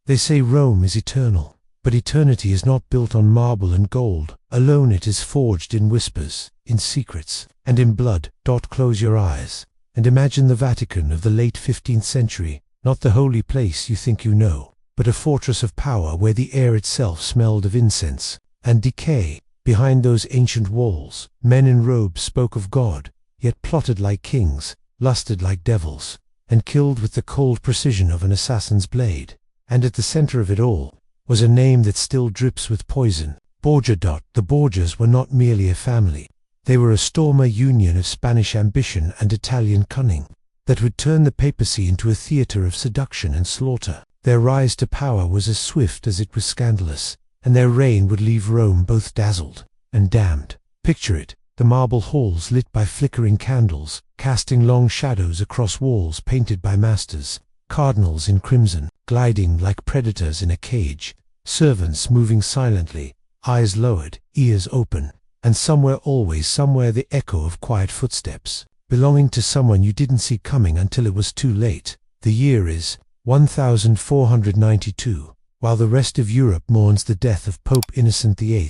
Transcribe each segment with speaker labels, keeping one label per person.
Speaker 1: They say Rome is eternal, but eternity is not built on marble and gold. Alone it is forged in whispers, in secrets, and in blood. Close your eyes, and imagine the Vatican of the late 15th century, not the holy place you think you know, but a fortress of power where the air itself smelled of incense and decay. Behind those ancient walls, men in robes spoke of God, yet plotted like kings, lusted like devils, and killed with the cold precision of an assassin's blade. And at the center of it all was a name that still drips with poison: Borgia. The Borgias were not merely a family. They were a stormy union of Spanish ambition and Italian cunning that would turn the papacy into a theater of seduction and slaughter. Their rise to power was as swift as it was scandalous, and their reign would leave Rome both dazzled and damned. Picture it: the marble halls lit by flickering candles, casting long shadows across walls painted by masters, cardinals in crimson, gliding like predators in a cage, servants moving silently, eyes lowered, ears open, and somewhere, always somewhere, the echo of quiet footsteps, belonging to someone you didn't see coming until it was too late. The year is 1492. While the rest of Europe mourns the death of Pope Innocent VIII,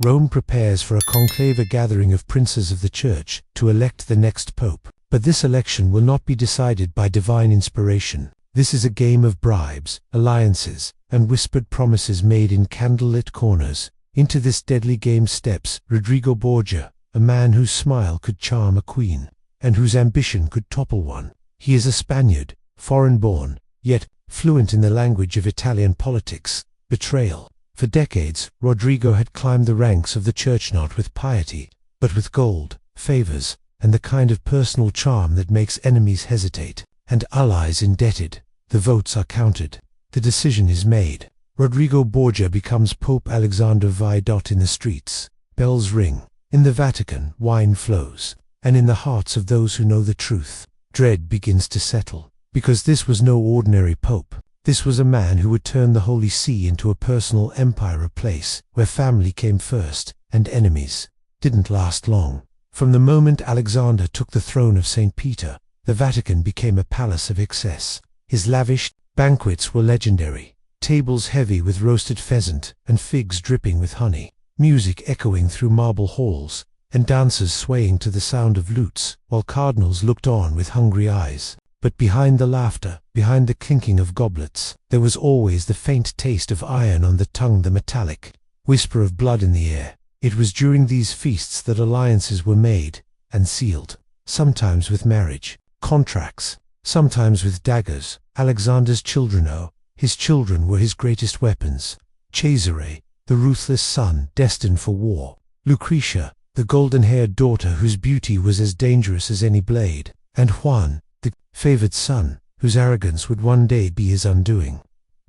Speaker 1: Rome prepares for a conclave, a gathering of princes of the Church, to elect the next pope. But this election will not be decided by divine inspiration. This is a game of bribes, alliances, and whispered promises made in candlelit corners. Into this deadly game steps Rodrigo Borgia, a man whose smile could charm a queen, and whose ambition could topple one. He is a Spaniard, foreign-born, yet fluent in the language of Italian politics. Betrayal. For decades, Rodrigo had climbed the ranks of the church not with piety, but with gold, favors, and the kind of personal charm that makes enemies hesitate, and allies indebted. The votes are counted. The decision is made. Rodrigo Borgia becomes Pope Alexander VI. In the streets, bells ring. In the Vatican, wine flows. And in the hearts of those who know the truth, dread begins to settle. Because this was no ordinary pope. This was a man who would turn the Holy See into a personal empire, a place where family came first, and enemies didn't last long. From the moment Alexander took the throne of St. Peter, the Vatican became a palace of excess. His lavish banquets were legendary, tables heavy with roasted pheasant and figs dripping with honey, music echoing through marble halls, and dancers swaying to the sound of lutes, while cardinals looked on with hungry eyes. But behind the laughter, behind the clinking of goblets, there was always the faint taste of iron on the tongue, the metallic whisper of blood in the air. It was during these feasts that alliances were made and sealed, sometimes with marriage contracts, sometimes with daggers. Alexander's children, his children were his greatest weapons. Cesare, the ruthless son destined for war. Lucretia, the golden-haired daughter whose beauty was as dangerous as any blade. And Juan, the favored son, whose arrogance would one day be his undoing.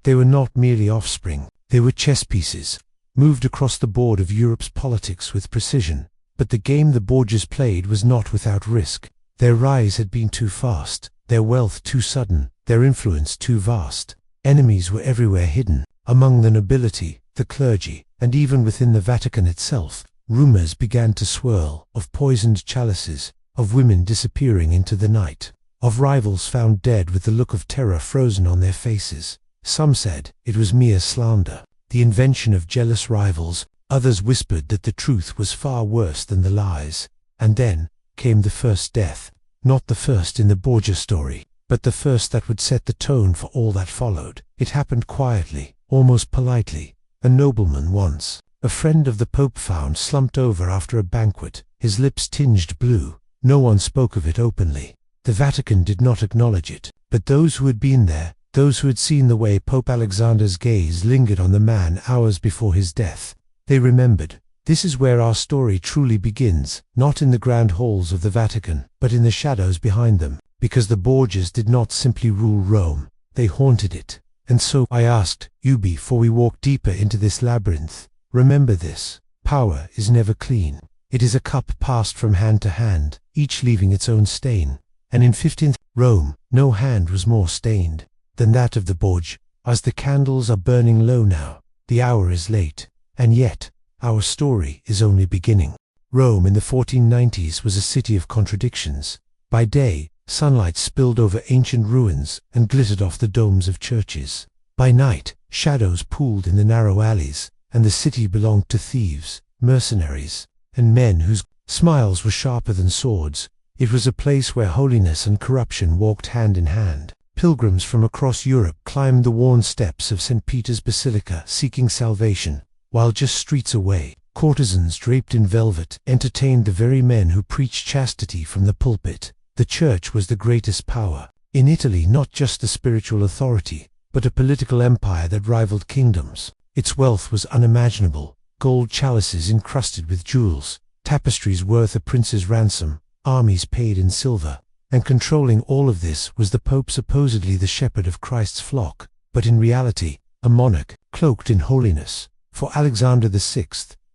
Speaker 1: They were not merely offspring. They were chess pieces, moved across the board of Europe's politics with precision. But the game the Borgias played was not without risk. Their rise had been too fast, their wealth too sudden, their influence too vast. Enemies were everywhere hidden, among the nobility, the clergy, and even within the Vatican itself. Rumors began to swirl of poisoned chalices, of women disappearing into the night, of rivals found dead with the look of terror frozen on their faces. Some said it was mere slander, the invention of jealous rivals. Others whispered that the truth was far worse than the lies. And then came the first death, not the first in the Borgia story, but the first that would set the tone for all that followed. It happened quietly, almost politely. A nobleman once, a friend of the Pope, found slumped over after a banquet, his lips tinged blue. No one spoke of it openly. The Vatican did not acknowledge it, but those who had been there, those who had seen the way Pope Alexander's gaze lingered on the man hours before his death, they remembered. This is where our story truly begins, not in the grand halls of the Vatican, but in the shadows behind them, because the Borgias did not simply rule Rome, they haunted it. And so I asked you, before we walk deeper into this labyrinth, remember this: power is never clean. It is a cup passed from hand to hand, each leaving its own stain. And in 15th Rome, no hand was more stained than that of the Borgia. As the candles are burning low now, the hour is late, and yet our story is only beginning. Rome in the 1490s was a city of contradictions. By day, sunlight spilled over ancient ruins and glittered off the domes of churches. By night, shadows pooled in the narrow alleys, and the city belonged to thieves, mercenaries, and men whose smiles were sharper than swords. It was a place where holiness and corruption walked hand in hand. Pilgrims from across Europe climbed the worn steps of St. Peter's Basilica seeking salvation, while just streets away, courtesans draped in velvet entertained the very men who preached chastity from the pulpit. The church was the greatest power. In Italy, not just a spiritual authority, but a political empire that rivaled kingdoms. Its wealth was unimaginable: gold chalices encrusted with jewels, tapestries worth a prince's ransom, armies paid in silver. And controlling all of this was the Pope, supposedly the shepherd of Christ's flock, but in reality, a monarch, cloaked in holiness. For Alexander VI,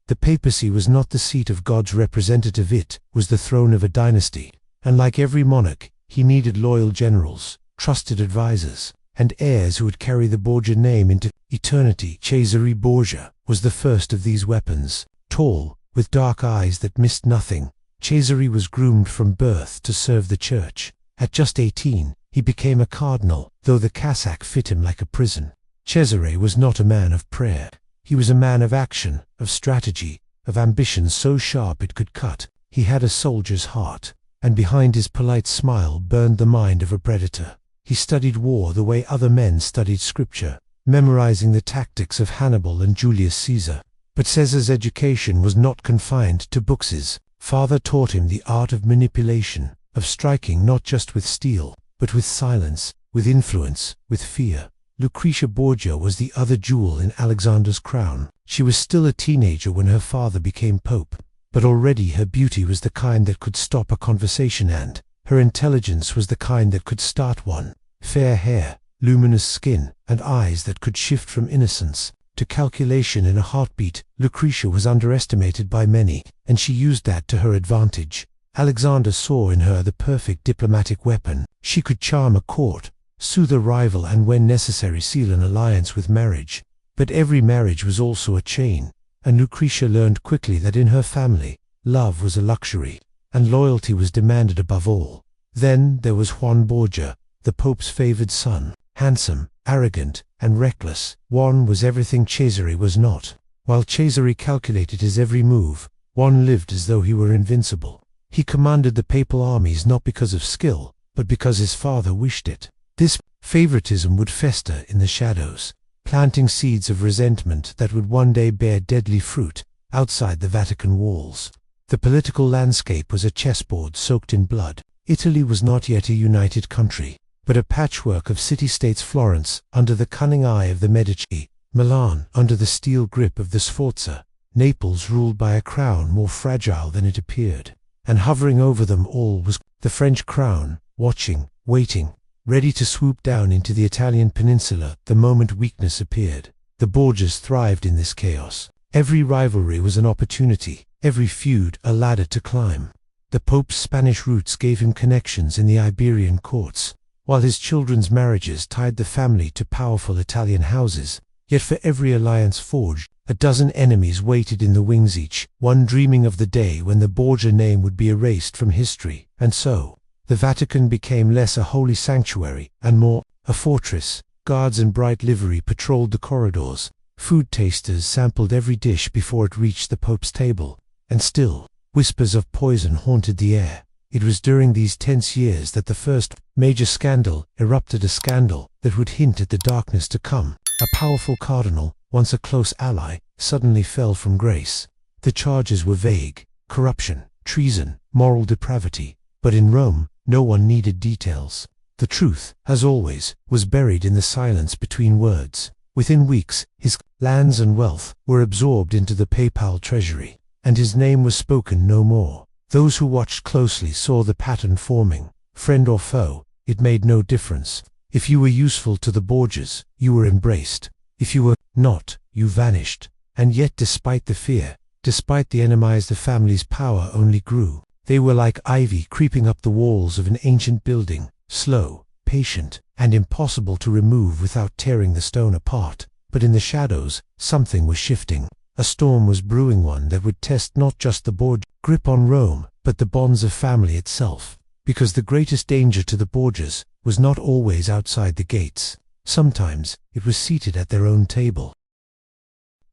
Speaker 1: the papacy was not the seat of God's representative, it was the throne of a dynasty. And like every monarch, he needed loyal generals, trusted advisors, and heirs who would carry the Borgia name into eternity. Cesare Borgia was the first of these weapons. Tall, with dark eyes that missed nothing, Cesare was groomed from birth to serve the church. At just 18, he became a cardinal, though the cassock fit him like a prison. Cesare was not a man of prayer. He was a man of action, of strategy, of ambition so sharp it could cut. He had a soldier's heart, and behind his polite smile burned the mind of a predator. He studied war the way other men studied scripture, memorizing the tactics of Hannibal and Julius Caesar. But Caesar's education was not confined to books. His father taught him the art of manipulation, of striking not just with steel, but with silence, with influence, with fear. Lucretia Borgia was the other jewel in Alexander's crown. She was still a teenager when her father became pope, but already her beauty was the kind that could stop a conversation, and her intelligence was the kind that could start one. Fair hair, luminous skin, and eyes that could shift from innocence to calculation in a heartbeat. Lucretia was underestimated by many, and she used that to her advantage. Alexander saw in her the perfect diplomatic weapon. She could charm a court, soothe a rival, and when necessary seal an alliance with marriage. But every marriage was also a chain, and Lucretia learned quickly that in her family, love was a luxury, and loyalty was demanded above all. Then there was Juan Borgia, the Pope's favored son. Handsome, arrogant, and reckless, Juan was everything Cesare was not. While Cesare calculated his every move, Juan lived as though he were invincible. He commanded the papal armies not because of skill, but because his father wished it. This favoritism would fester in the shadows, planting seeds of resentment that would one day bear deadly fruit outside the Vatican walls. The political landscape was a chessboard soaked in blood. Italy was not yet a united country, but a patchwork of city-states: Florence under the cunning eye of the Medici, Milan under the steel grip of the Sforza, Naples ruled by a crown more fragile than it appeared, and hovering over them all was the French crown, watching, waiting, ready to swoop down into the Italian peninsula the moment weakness appeared. The Borgias thrived in this chaos. Every rivalry was an opportunity, every feud a ladder to climb. The Pope's Spanish roots gave him connections in the Iberian courts, while his children's marriages tied the family to powerful Italian houses. Yet for every alliance forged, a dozen enemies waited in the wings, each one dreaming of the day when the Borgia name would be erased from history. And so, the Vatican became less a holy sanctuary and more a fortress. Guards in bright livery patrolled the corridors. Food tasters sampled every dish before it reached the Pope's table. And still, whispers of poison haunted the air. It was during these tense years that the first major scandal erupted, a scandal that would hint at the darkness to come. A powerful cardinal, once a close ally, suddenly fell from grace. The charges were vague: corruption, treason, moral depravity. But in Rome, no one needed details. The truth, as always, was buried in the silence between words. Within weeks, his lands and wealth were absorbed into the papal treasury, and his name was spoken no more. Those who watched closely saw the pattern forming. Friend or foe, it made no difference. If you were useful to the Borgias, you were embraced. If you were not, you vanished. And yet, despite the fear, despite the enemies, the family's power only grew. They were like ivy creeping up the walls of an ancient building, slow, patient, and impossible to remove without tearing the stone apart. But in the shadows, something was shifting. A storm was brewing, one that would test not just the Borgia grip on Rome, but the bonds of family itself. Because the greatest danger to the Borgias was not always outside the gates. Sometimes it was seated at their own table.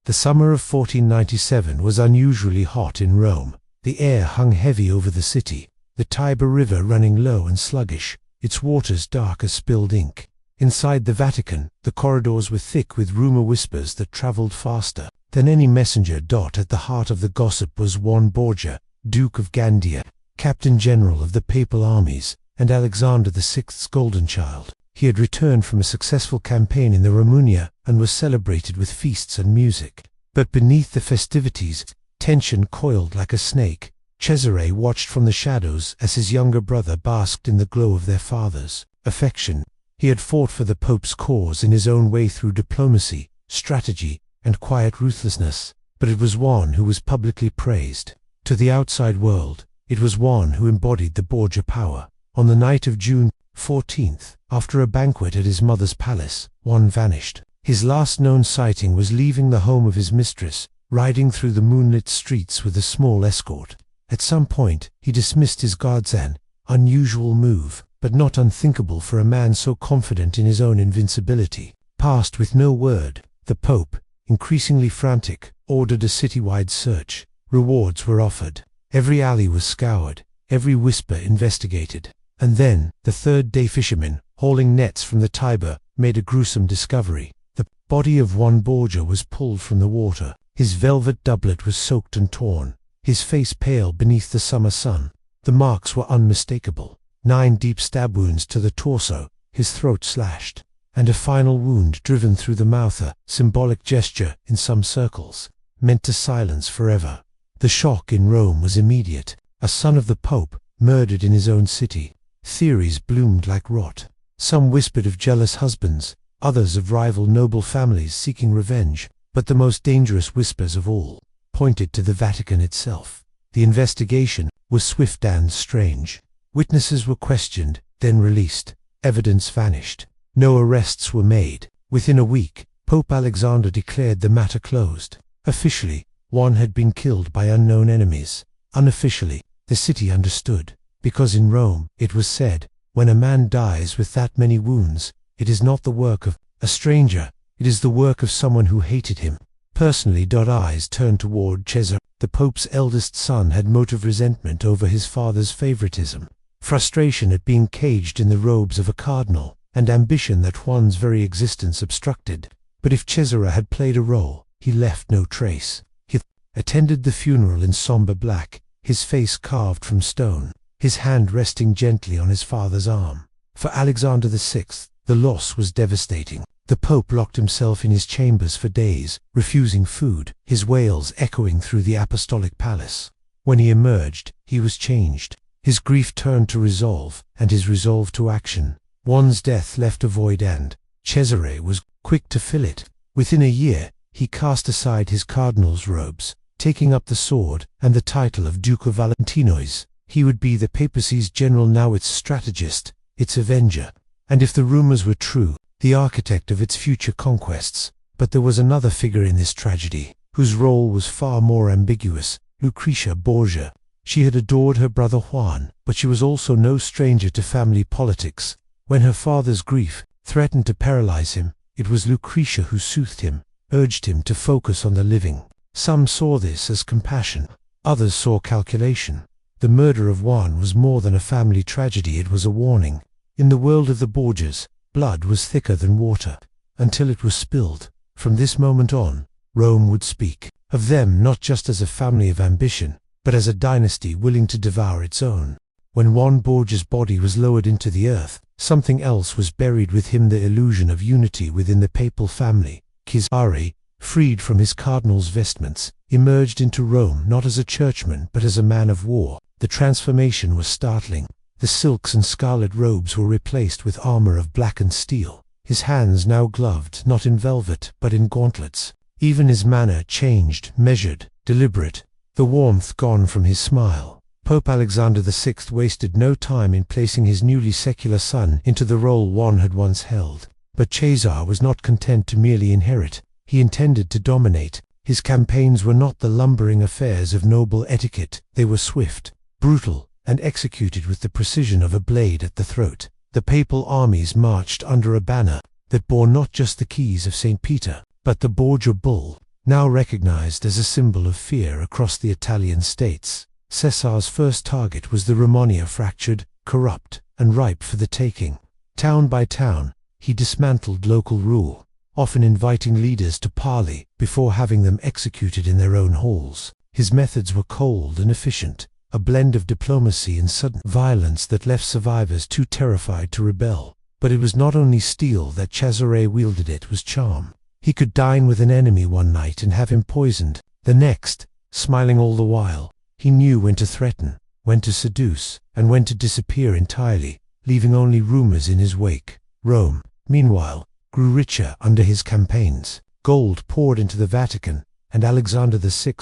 Speaker 1: The summer of 1497 was unusually hot in Rome. The air hung heavy over the city, the Tiber River running low and sluggish, its waters dark as spilled ink. Inside the Vatican, the corridors were thick with rumor whispers that traveled faster than any messenger. At the heart of the gossip was Juan Borgia, Duke of Gandia, Captain General of the Papal armies, and Alexander VI's golden child. He had returned from a successful campaign in the Romagna and was celebrated with feasts and music. But beneath the festivities, tension coiled like a snake. Cesare watched from the shadows as his younger brother basked in the glow of their father's affection. He had fought for the Pope's cause in his own way through diplomacy, strategy, and quiet ruthlessness, but it was Juan who was publicly praised. To the outside world, it was Juan who embodied the Borgia power. On the night of June 14th, after a banquet at his mother's palace, Juan vanished. His last known sighting was leaving the home of his mistress, riding through the moonlit streets with a small escort. At some point, he dismissed his guards, an unusual move, but not unthinkable for a man so confident in his own invincibility. Passed with no word, the Pope, increasingly frantic, ordered a citywide search. Rewards were offered. Every alley was scoured, every whisper investigated. And then, the third day, fishermen, hauling nets from the Tiber, made a gruesome discovery. The body of Juan Borgia was pulled from the water. His velvet doublet was soaked and torn, his face pale beneath the summer sun. The marks were unmistakable. 9 deep stab wounds to the torso, his throat slashed, and a final wound driven through the mouth, a symbolic gesture in some circles, meant to silence forever. The shock in Rome was immediate. A son of the Pope, murdered in his own city. Theories bloomed like rot. Some whispered of jealous husbands, others of rival noble families seeking revenge, but the most dangerous whispers of all pointed to the Vatican itself. The investigation was swift and strange. Witnesses were questioned, then released. Evidence vanished. No arrests were made. Within a week, Pope Alexander declared the matter closed. Officially, Juan had been killed by unknown enemies. Unofficially, the city understood. Because in Rome, it was said, when a man dies with that many wounds, it is not the work of a stranger, it is the work of someone who hated him. Personally, eyes turned toward Cesare. The Pope's eldest son had motive resentment over his father's favoritism, frustration at being caged in the robes of a cardinal, and ambition that Juan's very existence obstructed. But if Cesare had played a role, he left no trace. He attended the funeral in somber black, his face carved from stone, his hand resting gently on his father's arm. For Alexander VI, the loss was devastating. The Pope locked himself in his chambers for days, refusing food, his wails echoing through the apostolic palace. When he emerged, he was changed. His grief turned to resolve, and his resolve to action. Juan's death left a void, and Cesare was quick to fill it. Within a year, he cast aside his cardinal's robes, taking up the sword and the title of Duke of Valentinois. He would be the papacy's general, now its strategist, its avenger, and if the rumors were true, the architect of its future conquests. But there was another figure in this tragedy, whose role was far more ambiguous, Lucretia Borgia. She had adored her brother Juan, but she was also no stranger to family politics. When her father's grief threatened to paralyze him, it was Lucretia who soothed him, urged him to focus on the living. Some saw this as compassion, others saw calculation. The murder of Juan was more than a family tragedy, it was a warning. In the world of the Borgias, blood was thicker than water, until it was spilled. From this moment on, Rome would speak of them not just as a family of ambition, but as a dynasty willing to devour its own. When Juan Borgia's body was lowered into the earth, something else was buried with him, the illusion of unity within the papal family. Cesare, freed from his cardinal's vestments, emerged into Rome not as a churchman but as a man of war. The transformation was startling. The silks and scarlet robes were replaced with armor of blackened steel, his hands now gloved not in velvet but in gauntlets. Even his manner changed, measured, deliberate, the warmth gone from his smile. Pope Alexander VI wasted no time in placing his newly secular son into the role Juan had once held. But Cesare was not content to merely inherit. He intended to dominate. His campaigns were not the lumbering affairs of noble etiquette. They were swift, brutal, and executed with the precision of a blade at the throat. The papal armies marched under a banner, that bore not just the keys of St. Peter, but the Borgia bull, now recognized as a symbol of fear across the Italian states. Cesare's first target was the Romagna, fractured, corrupt, and ripe for the taking. Town by town, he dismantled local rule, often inviting leaders to parley before having them executed in their own halls. His methods were cold and efficient, a blend of diplomacy and sudden violence that left survivors too terrified to rebel. But it was not only steel that Cesare wielded, it was charm. He could dine with an enemy one night and have him poisoned the next, smiling all the while. He knew when to threaten, when to seduce, and when to disappear entirely, leaving only rumors in his wake. Rome, meanwhile, grew richer under his campaigns. Gold poured into the Vatican, and Alexander VI,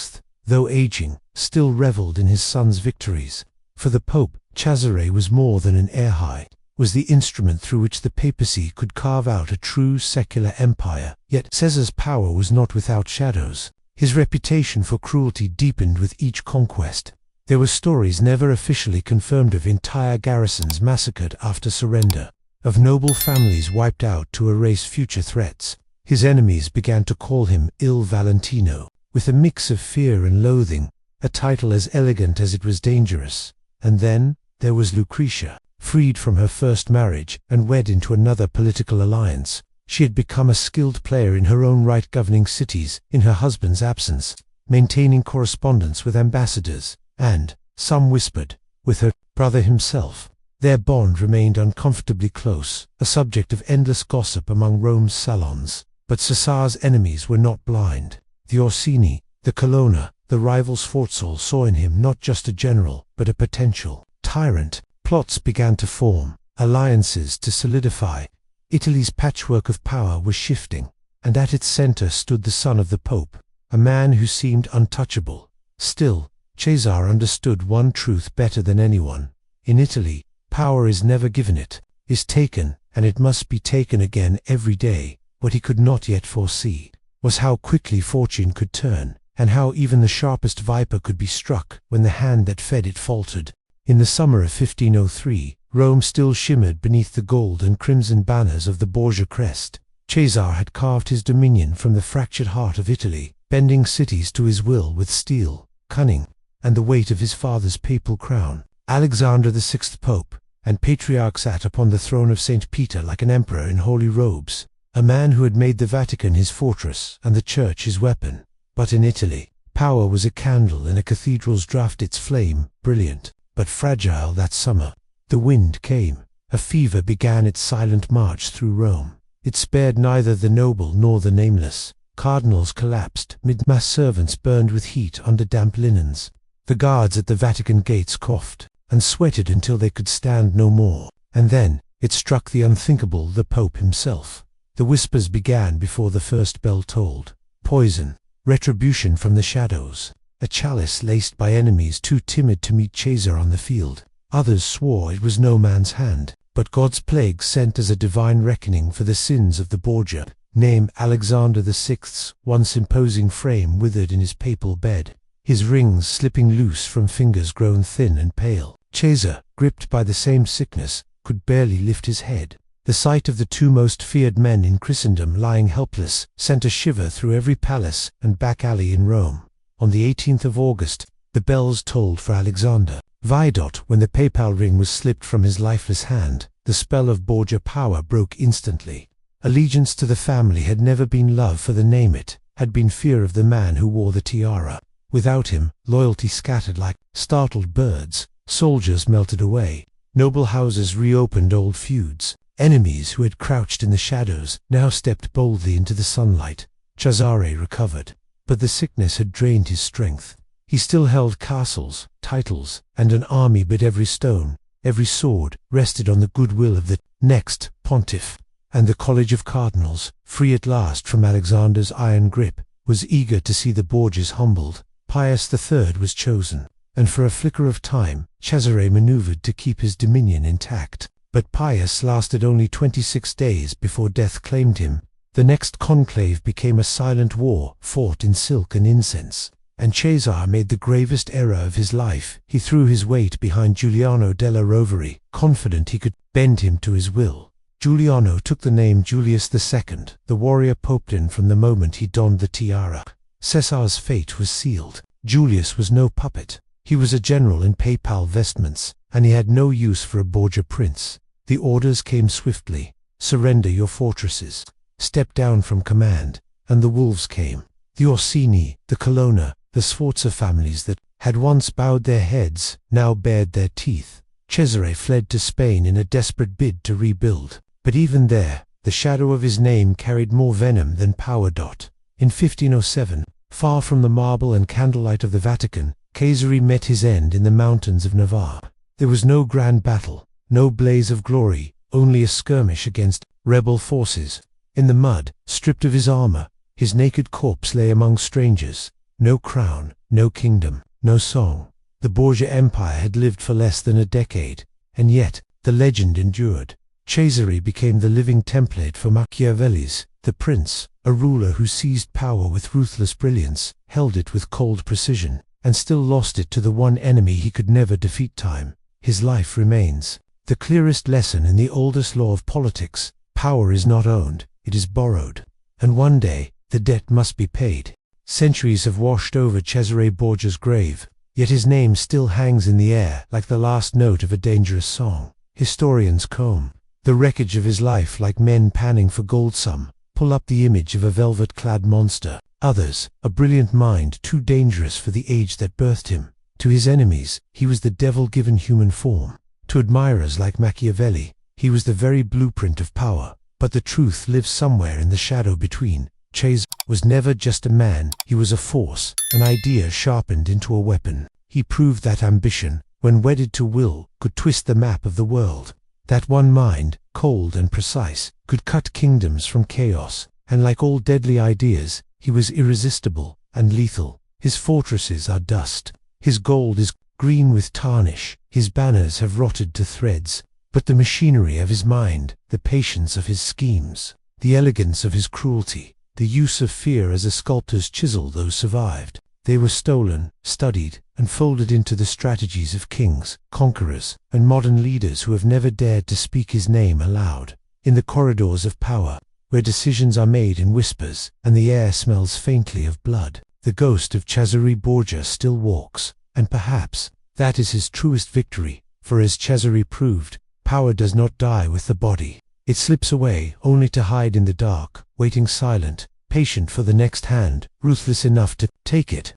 Speaker 1: though aging, still reveled in his son's victories. For the Pope, Cesare was more than an heir, was the instrument through which the papacy could carve out a true secular empire. Yet Caesar's power was not without shadows. His reputation for cruelty deepened with each conquest. There were stories never officially confirmed of entire garrisons massacred after surrender, of noble families wiped out to erase future threats. His enemies began to call him Il Valentino, with a mix of fear and loathing, a title as elegant as it was dangerous. And then there was Lucretia, freed from her first marriage and wed into another political alliance. She had become a skilled player in her own right, governing cities in her husband's absence, maintaining correspondence with ambassadors, and, some whispered, with her brother himself. Their bond remained uncomfortably close, a subject of endless gossip among Rome's salons. But Cesare's enemies were not blind. The Orsini, the Colonna, the rival Sforza saw in him not just a general, but a potential tyrant. Plots began to form, alliances to solidify. Italy's patchwork of power was shifting, and at its center stood the son of the Pope, a man who seemed untouchable. Still, Cesare understood one truth better than anyone. In Italy, power is never given, it is taken, and it must be taken again every day. What he could not yet foresee was how quickly fortune could turn, and how even the sharpest viper could be struck when the hand that fed it faltered. In the summer of 1503, Rome still shimmered beneath the gold and crimson banners of the Borgia crest. Cesare had carved his dominion from the fractured heart of Italy, bending cities to his will with steel, cunning, and the weight of his father's papal crown. Alexander VI, Pope and Patriarch, sat upon the throne of St. Peter like an emperor in holy robes, a man who had made the Vatican his fortress and the Church his weapon. But in Italy, power was a candle in a cathedral's draught, its flame brilliant, but fragile. That summer, the wind came. A fever began its silent march through Rome. It spared neither the noble nor the nameless. Cardinals collapsed, mid-mass servants burned with heat under damp linens. The guards at the Vatican gates coughed and sweated until they could stand no more. And then, it struck the unthinkable, the Pope himself. The whispers began before the first bell tolled. Poison, retribution from the shadows, a chalice laced by enemies too timid to meet Cesare on the field. Others swore it was no man's hand, but God's plague sent as a divine reckoning for the sins of the Borgia. Name Alexander VI's once imposing frame withered in his papal bed, his rings slipping loose from fingers grown thin and pale. Cesare, gripped by the same sickness, could barely lift his head. The sight of the two most feared men in Christendom lying helpless sent a shiver through every palace and back alley in Rome. On the 18th of August, the bells tolled for Alexander. When the papal ring was slipped from his lifeless hand, the spell of Borgia power broke instantly. Allegiance to the family had never been love for the name, it had been fear of the man who wore the tiara. Without him, loyalty scattered like startled birds. Soldiers melted away. Noble houses reopened old feuds. Enemies who had crouched in the shadows now stepped boldly into the sunlight. Cesare recovered, but the sickness had drained his strength. He still held castles, titles, and an army, but every stone, every sword, rested on the goodwill of the next pontiff. And the College of Cardinals, free at last from Alexander's iron grip, was eager to see the Borgias humbled. Pius III was chosen, and for a flicker of time, Cesare maneuvered to keep his dominion intact. But Pius lasted only 26 days before death claimed him. The next conclave became a silent war, fought in silk and incense. And Cesare made the gravest error of his life. He threw his weight behind Giuliano della Rovere, confident he could bend him to his will. Giuliano took the name Julius II. The warrior poped in from the moment he donned the tiara. Cesare's fate was sealed. Julius was no puppet. He was a general in papal vestments, and he had no use for a Borgia prince. The orders came swiftly. Surrender your fortresses. Step down from command. And the wolves came. The Orsini, the Colonna, the Sforza families that had once bowed their heads, now bared their teeth. Cesare fled to Spain in a desperate bid to rebuild. But even there, the shadow of his name carried more venom than power. In 1507, far from the marble and candlelight of the Vatican, Cesare met his end in the mountains of Navarre. There was no grand battle, no blaze of glory, only a skirmish against rebel forces. In the mud, stripped of his armor, his naked corpse lay among strangers. No crown, no kingdom, no song. The Borgia Empire had lived for less than a decade, and yet the legend endured. Cesare became the living template for Machiavelli's The Prince, a ruler who seized power with ruthless brilliance, held it with cold precision, and still lost it to the one enemy he could never defeat: time. His life remains the clearest lesson in the oldest law of politics: power is not owned, it is borrowed. And one day, the debt must be paid. Centuries have washed over Cesare Borgia's grave, yet his name still hangs in the air like the last note of a dangerous song. Historians comb the wreckage of his life like men panning for gold. Some pull up the image of a velvet-clad monster. Others, a brilliant mind too dangerous for the age that birthed him. To his enemies, he was the devil-given human form. To admirers like Machiavelli, he was the very blueprint of power. But the truth lives somewhere in the shadow between. Cesare was never just a man, he was a force, an idea sharpened into a weapon. He proved that ambition, when wedded to will, could twist the map of the world. That one mind, cold and precise, could cut kingdoms from chaos, and like all deadly ideas, he was irresistible and lethal. His fortresses are dust. His gold is green with tarnish. His banners have rotted to threads. But the machinery of his mind, the patience of his schemes, the elegance of his cruelty, the use of fear as a sculptor's chisel, those survived. They were stolen, studied, and folded into the strategies of kings, conquerors, and modern leaders who have never dared to speak his name aloud. In the corridors of power, where decisions are made in whispers, and the air smells faintly of blood, the ghost of Cesare Borgia still walks, and perhaps that is his truest victory, for as Cesare proved, power does not die with the body. It slips away, only to hide in the dark, waiting silent, patient for the next hand, ruthless enough to take it.